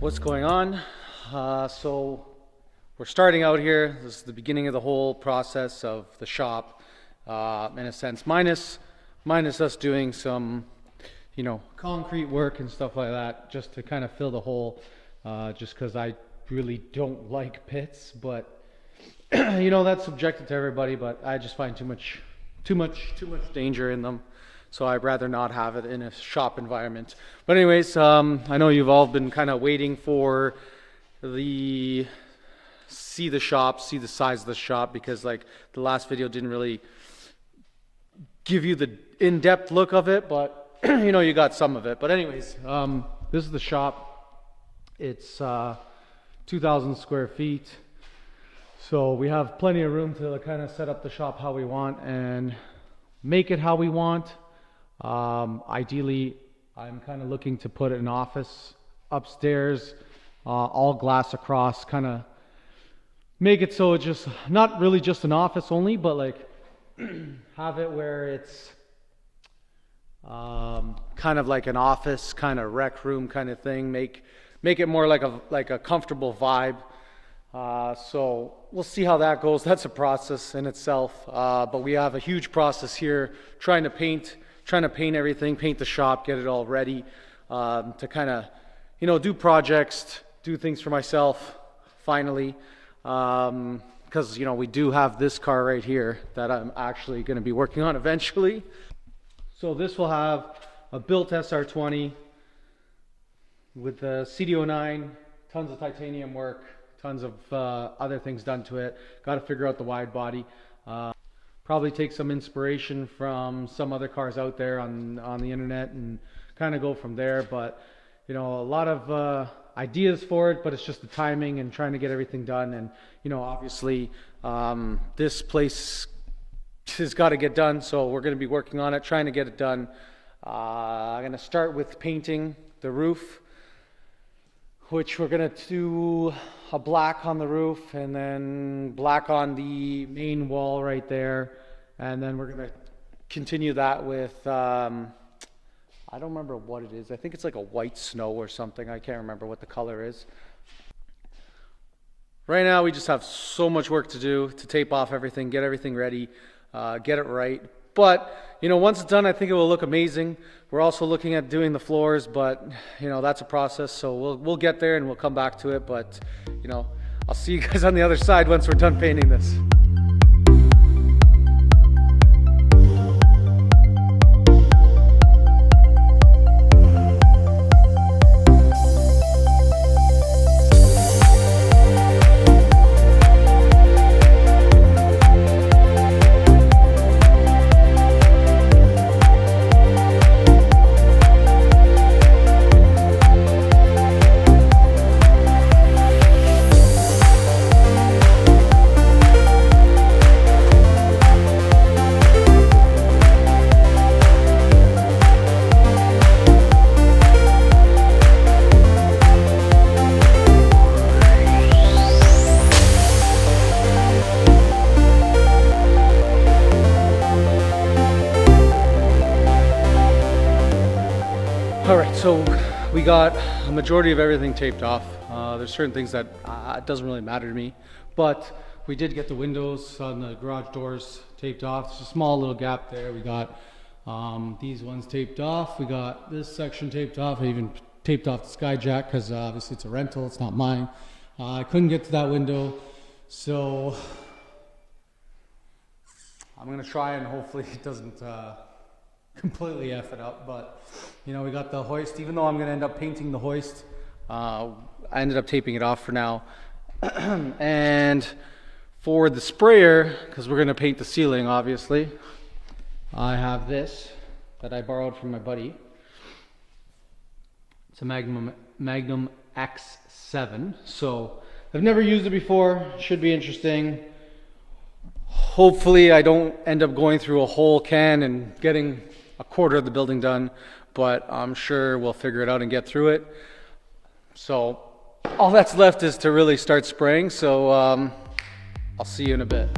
What's going on? So we're starting out here. This is the beginning of the whole process of the shop, in a sense, minus us doing some, concrete work and stuff like that, just to kind of fill the hole. Just because I really don't like pits, but that's subjective to everybody. But I just find too much danger in them. So I'd rather not have it in a shop environment. But anyways, I know you've all been kind of waiting for see the size of the shop, because like the last video didn't really give you the in-depth look of it, but you got some of it. But anyways, this is the shop. It's 2,000 square feet. So we have plenty of room to kind of set up the shop how we want and make it how we want. Ideally, I'm kind of looking to put an office upstairs, all glass across, kind of make it so it's just not really just an office only, but like have it where it's kind of like an office, kind of rec room kind of thing. Make it more like a comfortable vibe. So we'll see how that goes. That's a process in itself. But we have a huge process here, trying to paint everything, paint the shop, get it all ready, to kind of, do projects, do things for myself, finally. Because, we do have this car right here that I'm actually going to be working on eventually. So this will have a built SR20 with the CD09, tons of titanium work, tons of other things done to it. Got to figure out the wide body. Probably take some inspiration from some other cars out there on the internet and kind of go from there. But a lot of ideas for it, but it's just the timing and trying to get everything done. And obviously this place has got to get done, so we're going to be working on it, trying to get it done. I'm going to start with painting the roof, which we're going to do a black on the roof and then black on the main wall right there. And then we're going to continue that with, I don't remember what it is. I think it's like a white snow or something. I can't remember what the color is. Right now we just have so much work to do to tape off everything, get everything ready, get it right. But, once it's done, I think it will look amazing. We're also looking at doing the floors, but, that's a process. So we'll get there and we'll come back to it. But, I'll see you guys on the other side once we're done painting this. Alright, so we got a majority of everything taped off. There's certain things that it doesn't really matter to me, but we did get the windows on the garage doors taped off. There's a small little gap there. We got these ones taped off. We got this section taped off. I even taped off the skyjack because obviously it's a rental, it's not mine. I couldn't get to that window, so I'm gonna try and hopefully it doesn't completely F it up. But we got the hoist. Even though I'm going to end up painting the hoist, I ended up taping it off for now. And for the sprayer, because we're going to paint the ceiling, obviously, I have this that I borrowed from my buddy. It's a Magnum X7. So I've never used it before. Should be interesting. Hopefully I don't end up going through a whole can and getting a quarter of the building done, but I'm sure we'll figure it out and get through it. So all that's left is to really start spraying. So I'll see you in a bit.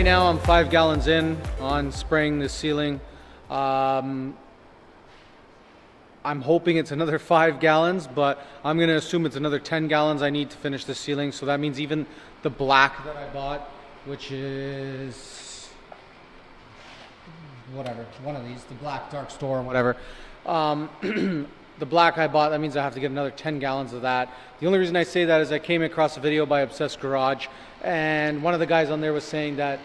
right now I'm 5 gallons in on spraying the ceiling. I'm hoping it's another 5 gallons, but I'm gonna assume it's another 10 gallons I need to finish the ceiling. So that means even the black that I bought, which is whatever, one of these, the black dark store, whatever. The black I bought, that means I have to get another 10 gallons of that. The only reason I say that is I came across a video by Obsessed Garage, and one of the guys on there was saying that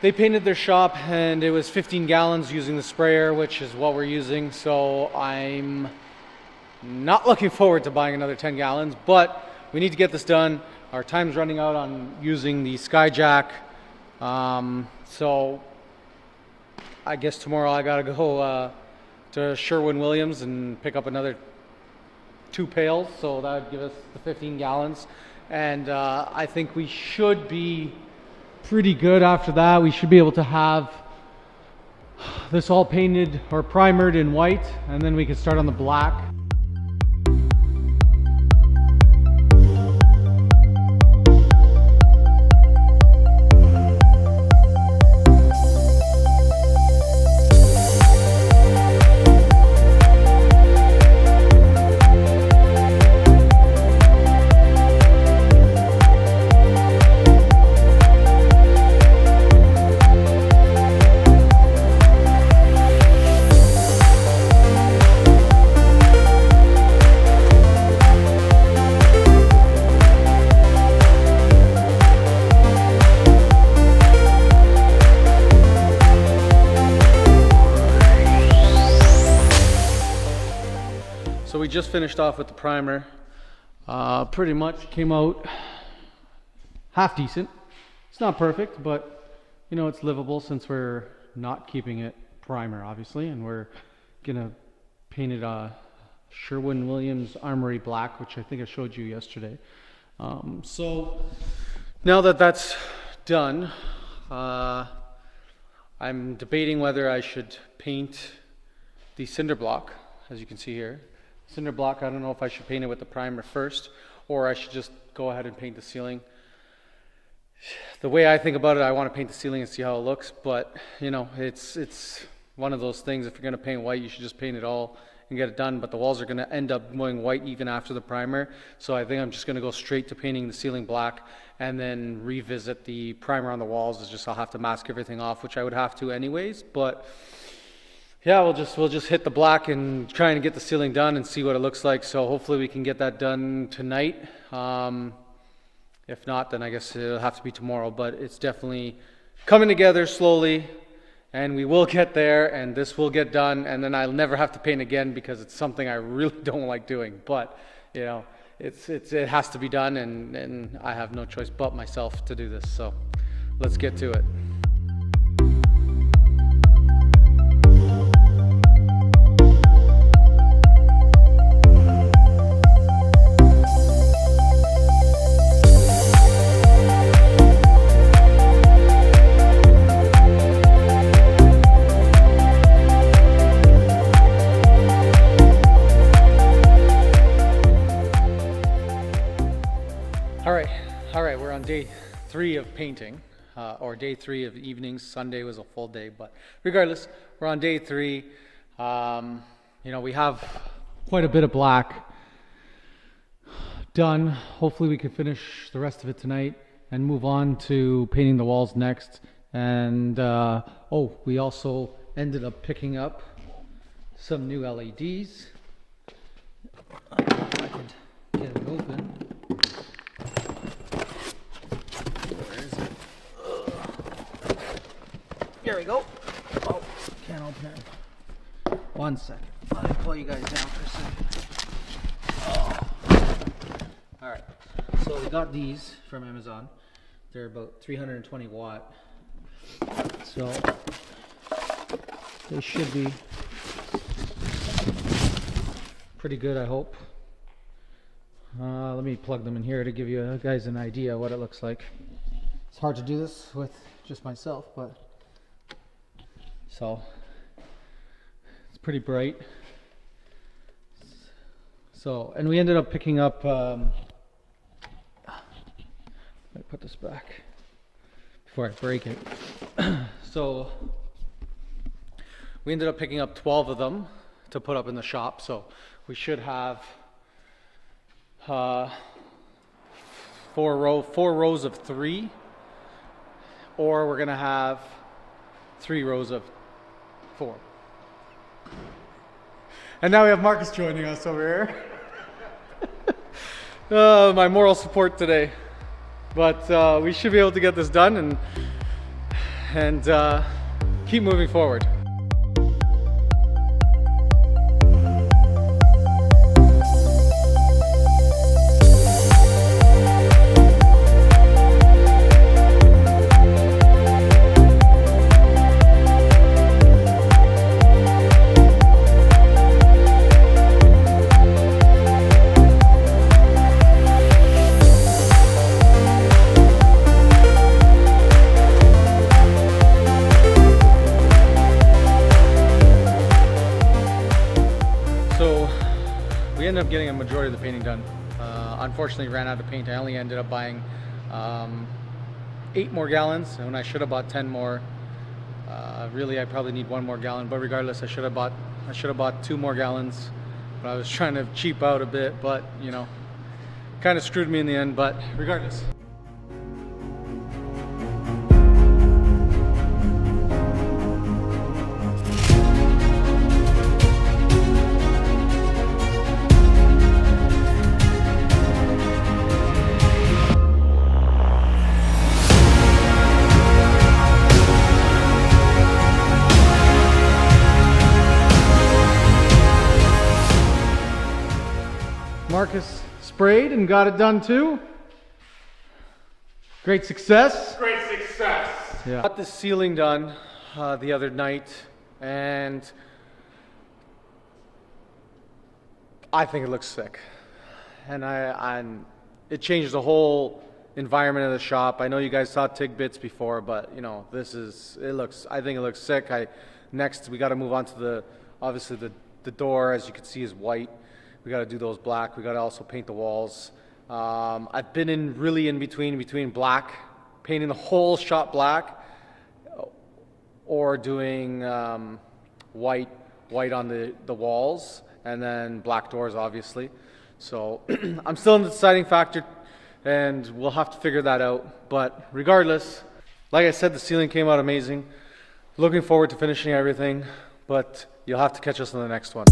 they painted their shop and it was 15 gallons using the sprayer, which is what we're using. So I'm not looking forward to buying another 10 gallons, but we need to get this done. Our time's running out on using the Skyjack. So I guess tomorrow I gotta go to Sherwin-Williams and pick up another 2 pails. So that would give us the 15 gallons. And I think we should be pretty good after that. We should be able to have this all painted or primered in white, and then we can start on the black. So we just finished off with the primer. Pretty much came out half decent. It's not perfect, but you know, it's livable since we're not keeping it primer, obviously, and we're gonna paint it Sherwin-Williams Armory Black, which I think I showed you yesterday. So now that that's done, I'm debating whether I should paint the cinder block, as you can see here. Cinder block, I don't know if I should paint it with the primer first, or I should just go ahead and paint the ceiling. The way I think about it, I want to paint the ceiling and see how it looks, but you know, it's one of those things. If you're going to paint white, you should just paint it all and get it done, but the walls are going to end up going white even after the primer. So I think I'm just going to go straight to painting the ceiling black and then revisit the primer on the walls. It's just I'll have to mask everything off, which I would have to anyways, but yeah, we'll just hit the black and try and get the ceiling done and see what it looks like. So hopefully we can get that done tonight. If not, then I guess it'll have to be tomorrow, but it's definitely coming together slowly, and we will get there, and this will get done, and then I'll never have to paint again because it's something I really don't like doing. But you know, it has to be done, and I have no choice but myself to do this. So let's get to it. All right, we're on day 3 of painting, or day 3 of evenings. Sunday was a full day, but regardless, we're on day 3. You know, we have quite a bit of black done. Hopefully we can finish the rest of it tonight and move on to painting the walls next. And oh, we also ended up picking up some new LEDs. I don't know if I could get it open. There we go. Oh, can't open it. 1 second. Let me pull you guys down for a second. Oh. Alright, so we got these from Amazon. They're about 320 watt. So they should be pretty good, I hope. Let me plug them in here to give you guys an idea what it looks like. It's hard to do this with just myself, but so it's pretty bright. So, and we ended up picking up let me put this back before before I break it. So we ended up picking up 12 of them to put up in the shop. So we should have four rows of 3, or we're gonna have 3 rows of 4. And now we have Marcus joining us over here. My moral support today. But we should be able to get this done and keep moving forward. We ended up getting a majority of the painting done. Unfortunately, ran out of paint. I only ended up buying 8 more gallons, and I should have bought 10 more. Really, I probably need 1 more gallon, but regardless, I should have bought 2 more gallons. But I was trying to cheap out a bit, but you know, kind of screwed me in the end. But regardless. Marcus sprayed and got it done too. Great success. Great success. Yeah. Got the ceiling done the other night, and I think it looks sick. And it changed the whole environment of the shop. I know you guys saw TIG bits before, but you know, I think it looks sick. Next we got to move on to obviously the door, as you can see, is white. We got to do those black. We got to also paint the walls. I've been in between black, painting the whole shop black, or doing white on the walls, and then black doors, obviously. So I'm still in the deciding factor, and we'll have to figure that out. But regardless, like I said, the ceiling came out amazing. Looking forward to finishing everything, but you'll have to catch us on the next one.